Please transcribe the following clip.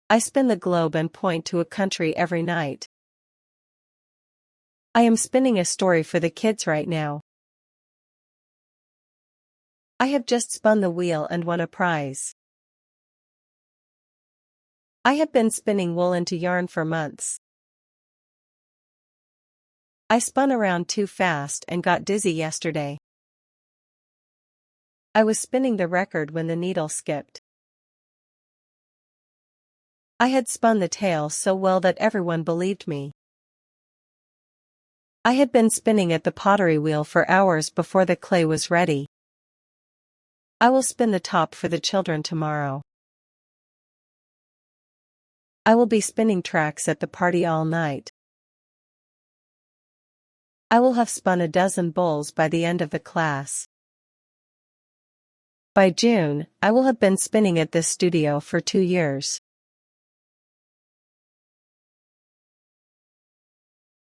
I spin the globe and point to a country every night. I am spinning a story for the kids right now. I have just spun the wheel and won a prize. I have been spinning wool into yarn for months. I spun around too fast and got dizzy yesterday. I was spinning the record when the needle skipped. I had spun the tale so well that everyone believed me. I had been spinning at the pottery wheel for hours before the clay was ready. I will spin the top for the children tomorrow. I will be spinning tracks at the party all night. I will have spun a dozen bowls by the end of the class. By June, I will have been spinning at this studio for 2 years.